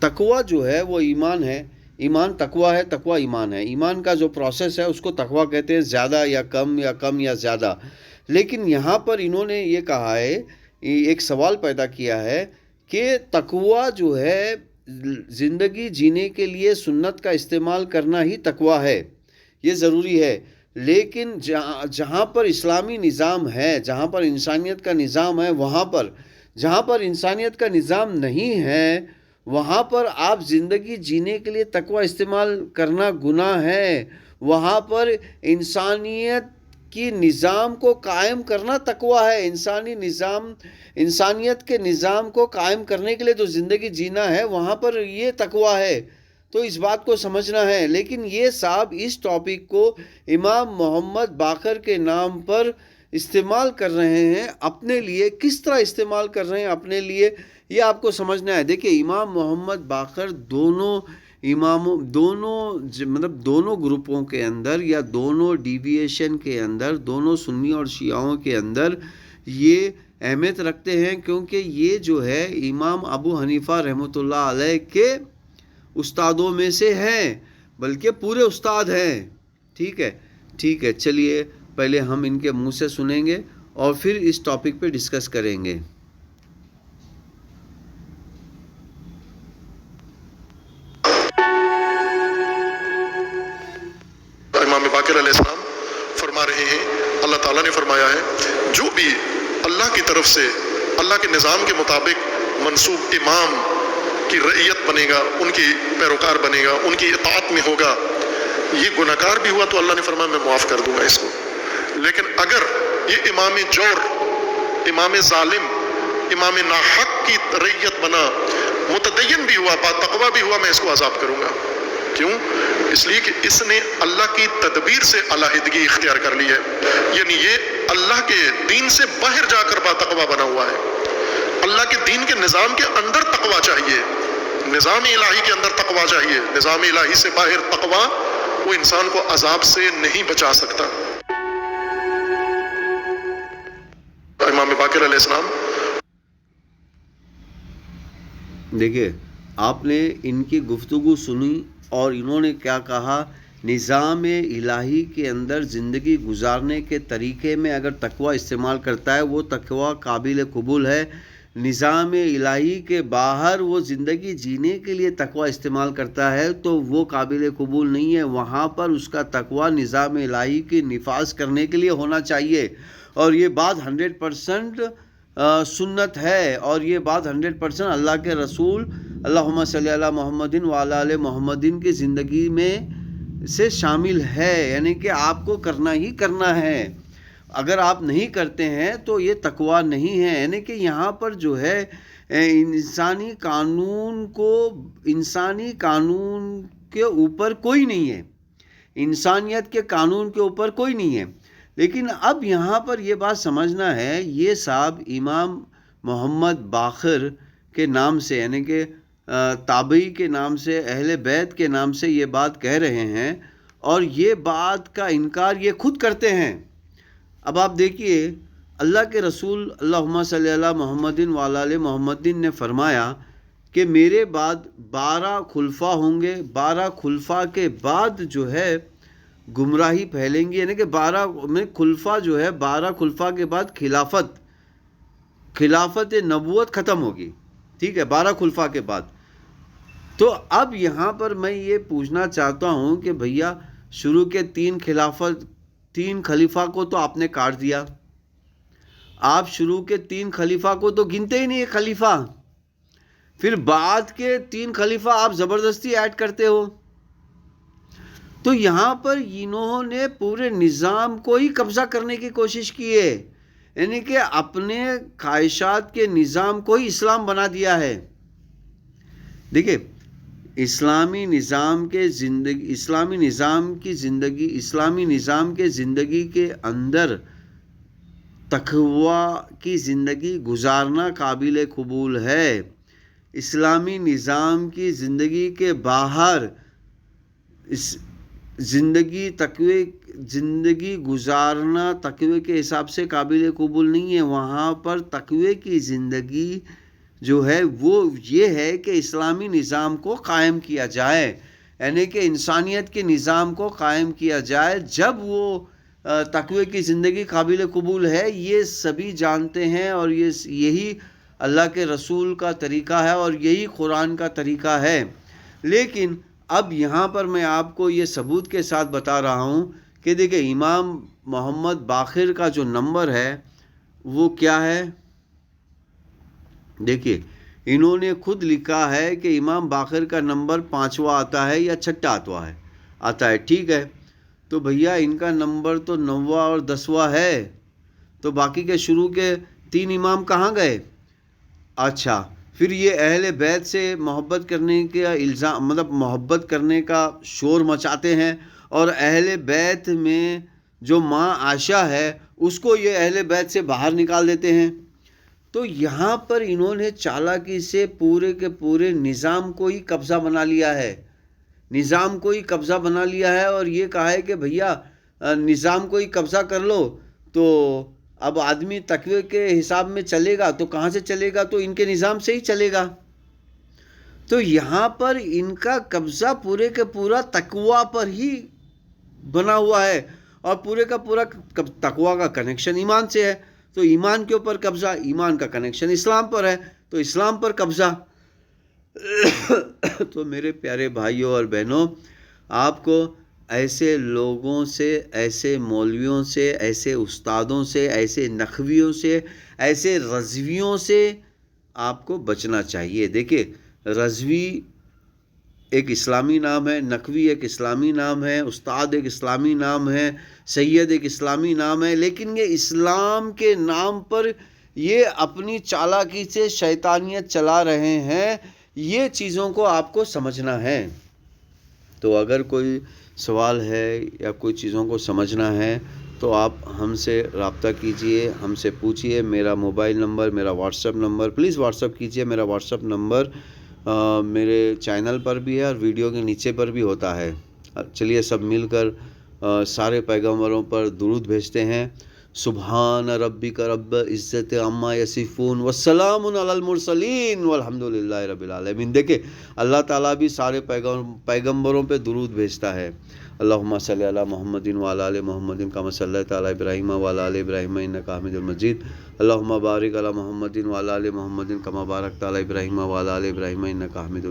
تقوی جو ہے وہ ایمان ہے، ایمان تقوی ہے، تقوی ایمان ہے۔ ایمان کا جو پروسیس ہے اس کو تقوی کہتے ہیں، زیادہ یا کم یا زیادہ۔ لیکن یہاں پر انہوں نے یہ کہا ہے، ایک سوال پیدا کیا ہے کہ تقوی جو ہے زندگی جینے کے لیے سنت کا استعمال کرنا ہی تقوی ہے، یہ ضروری ہے۔ لیکن جہاں پر اسلامی نظام ہے، جہاں پر انسانیت کا نظام ہے، وہاں پر جہاں پر انسانیت کا نظام نہیں ہے وہاں پر آپ زندگی جینے کے لیے تقوی استعمال کرنا گناہ ہے۔ وہاں پر انسانیت کی نظام کو قائم کرنا تقوی ہے۔ انسانیت کے نظام کو قائم کرنے کے لیے جو زندگی جینا ہے وہاں پر یہ تقوی ہے، تو اس بات کو سمجھنا ہے۔ لیکن یہ صاحب اس ٹاپک کو امام محمد باقر کے نام پر استعمال کر رہے ہیں اپنے لیے۔ کس طرح استعمال کر رہے ہیں اپنے لیے یہ آپ کو سمجھنا ہے۔ دیکھیں، امام محمد باقر دونوں گروپوں کے اندر یا دونوں ڈیویشن کے اندر، دونوں سنی اور شیعوں کے اندر یہ اہمیت رکھتے ہیں، کیونکہ یہ جو ہے امام ابو حنیفہ رحمۃ اللہ علیہ کے استادوں میں سے ہیں، بلکہ پورے استاد ہیں۔ ٹھیک ہے، چلیے پہلے ہم ان کے منہ سے سنیں گے اور پھر اس ٹاپک پہ ڈسکس کریں گے۔ امام باقر علیہ السلام فرما رہے ہیں، اللہ تعالیٰ نے فرمایا ہے جو بھی اللہ کی طرف سے اللہ کے نظام کے مطابق منسوب امام کی رعیت بنے گا، ان کی پیروکار بنے گا، ان کی اطاعت میں ہوگا، یہ گناہگار بھی ہوا تو اللہ نے فرمایا میں معاف کر دوں گا اس کو۔ لیکن اگر یہ امام جور، امام ظالم، امام ناحق کی رعیت بنا، متدین بھی ہوا، با تقوی بھی ہوا، میں اس کو عذاب کروں گا۔ کیوں؟ اس لیے کہ اس نے اللہ کی تدبیر سے علیحدگی اختیار کر لی ہے، یعنی یہ اللہ کے دین سے باہر جا کر با تقوی بنا ہوا ہے۔ اللہ کے دین کے نظام کے اندر تقوی چاہیے، نظام الہی کے اندر تقوی چاہیے، نظام الہی سے باہر تقوی وہ انسان کو عذاب سے نہیں بچا سکتا۔ امام باقر علیہ السلام دیکھیے، آپ نے ان کی گفتگو سنی اور انہوں نے کیا کہا، نظام الہی کے اندر زندگی گزارنے کے طریقے میں اگر تقوی استعمال کرتا ہے وہ تقوی قابل قبول ہے۔ نظام الہی کے باہر وہ زندگی جینے کے لیے تقوی استعمال کرتا ہے تو وہ قابل قبول نہیں ہے۔ وہاں پر اس کا تقوی نظام الہی کے نفاذ کرنے کے لیے ہونا چاہیے، اور یہ بات 100% سنت ہے، اور یہ بات 100% اللہ کے رسول اللہم صلی علی محمد وعلی آل محمد کی زندگی میں سے شامل ہے، یعنی کہ آپ کو کرنا ہی کرنا ہے۔ اگر آپ نہیں کرتے ہیں تو یہ تقوی نہیں ہے، یعنی کہ یہاں پر جو ہے انسانی قانون کے اوپر کوئی نہیں ہے، انسانیت کے قانون کے اوپر کوئی نہیں ہے۔ لیکن اب یہاں پر یہ بات سمجھنا ہے، یہ صاحب امام محمد باقر کے نام سے، یعنی کہ تابعی کے نام سے، اہل بیت کے نام سے یہ بات کہہ رہے ہیں، اور یہ بات کا انکار یہ خود کرتے ہیں۔ اب آپ دیکھیے، اللہ کے رسول اللہم صلی علی محمد وعلی آل محمد نے فرمایا کہ میرے بعد 12 خلفاء ہوں گے، 12 خلفاء کے بعد جو ہے گمراہی پھیلیں گی، یعنی کہ 12 خلفاء جو ہے، 12 خلفاء کے بعد خلافت نبوت ختم ہوگی۔ ٹھیک ہے، 12 خلفاء کے بعد۔ تو اب یہاں پر میں یہ پوچھنا چاہتا ہوں کہ بھیا شروع کے 3 خلیفہ کو تو آپ نے کاٹ دیا، آپ شروع کے 3 خلیفہ کو تو گنتے ہی نہیں خلیفہ، پھر بعد کے 3 خلیفہ آپ زبردستی ایڈ کرتے ہو۔ تو یہاں پر انہوں نے پورے نظام کو ہی قبضہ کرنے کی کوشش کی ہے، یعنی کہ اپنے خواہشات کے نظام کو ہی اسلام بنا دیا ہے۔ دیکھیں، اسلامی نظام کے زندگی کے اندر تقوی کی زندگی گزارنا قابل قبول ہے۔ اسلامی نظام کی زندگی کے باہر زندگی گزارنا تقوی کے حساب سے قابل قبول نہیں ہے۔ وہاں پر تقوی کی زندگی جو ہے وہ یہ ہے کہ اسلامی نظام کو قائم کیا جائے، یعنی کہ انسانیت کے نظام کو قائم کیا جائے. جب وہ تقوی کی زندگی قابل قبول ہے، یہ سبھی جانتے ہیں، اور یہی اللہ کے رسول کا طریقہ ہے اور یہی قرآن کا طریقہ ہے. لیکن اب یہاں پر میں آپ کو یہ ثبوت کے ساتھ بتا رہا ہوں کہ دیکھیں امام محمد باقر کا جو نمبر ہے وہ کیا ہے. دیکھیے انہوں نے خود لکھا ہے کہ امام باقر کا نمبر 5واں آتا ہے یا 6واں آتا ہے. ٹھیک ہے، تو بھیا ان کا نمبر تو 9واں اور 10واں ہے، تو باقی کے شروع کے 3 امام کہاں گئے؟ اچھا، پھر یہ اہل بیت سے محبت کرنے کا الزام، مطلب محبت کرنے کا شور مچاتے ہیں، اور اہل بیت میں جو ماں عائشہ ہے اس کو یہ اہل بیت سے باہر نکال دیتے ہیں. تو یہاں پر انہوں نے چالاکی سے پورے کے پورے نظام کو ہی قبضہ بنا لیا ہے، نظام کو ہی قبضہ بنا لیا ہے، اور یہ کہا ہے کہ بھیا نظام کو ہی قبضہ کر لو تو اب آدمی تقوی کے حساب میں چلے گا تو کہاں سے چلے گا؟ تو ان کے نظام سے ہی چلے گا. تو یہاں پر ان کا قبضہ پورے کے پورا تقوی پر ہی بنا ہوا ہے، اور پورے کا پورا تقوی کا کنیکشن ایمان سے ہے. تو ایمان کے اوپر قبضہ، ایمان کا کنیکشن اسلام پر ہے، تو اسلام پر قبضہ. تو میرے پیارے بھائیوں اور بہنوں، آپ کو ایسے لوگوں سے، ایسے مولویوں سے، ایسے استادوں سے، ایسے نخویوں سے، ایسے رضویوں سے آپ کو بچنا چاہیے. دیکھیے رضوی ایک اسلامی نام ہے، نقوی ایک اسلامی نام ہے، استاد ایک اسلامی نام ہے، سید ایک اسلامی نام ہے، لیکن یہ اسلام کے نام پر یہ اپنی چالاکی سے شیطانیت چلا رہے ہیں. یہ چیزوں کو آپ کو سمجھنا ہے. تو اگر کوئی سوال ہے یا کوئی چیزوں کو سمجھنا ہے تو آپ ہم سے رابطہ کیجئے، ہم سے پوچھئے. میرا موبائل نمبر، میرا what's app number, please what's app کیجئے. میرا واٹس ایپ نمبر میرے چینل پر بھی ہے اور ویڈیو کے نیچے پر بھی ہوتا ہے. چلیے سب مل کر سارے پیغمبروں پر درود بھیجتے ہیں. سبحان ربک رب عزت عما یصفون والسلام علی المرسلین والحمد للہ رب العالمین. دیکھیں اللہ تعالیٰ بھی سارے پیغمبروں پہ درود بھیجتا ہے. اللہم صلی علی محمد وعلی آل محمد کما صلیت علی ابراہیم وعلی آل ابراہیم انک حمید مجید. اللہم بارک علی محمد وعلی آل محمد کما بارکت علی ابراہیم وعلی آل ابراہیم انک حمید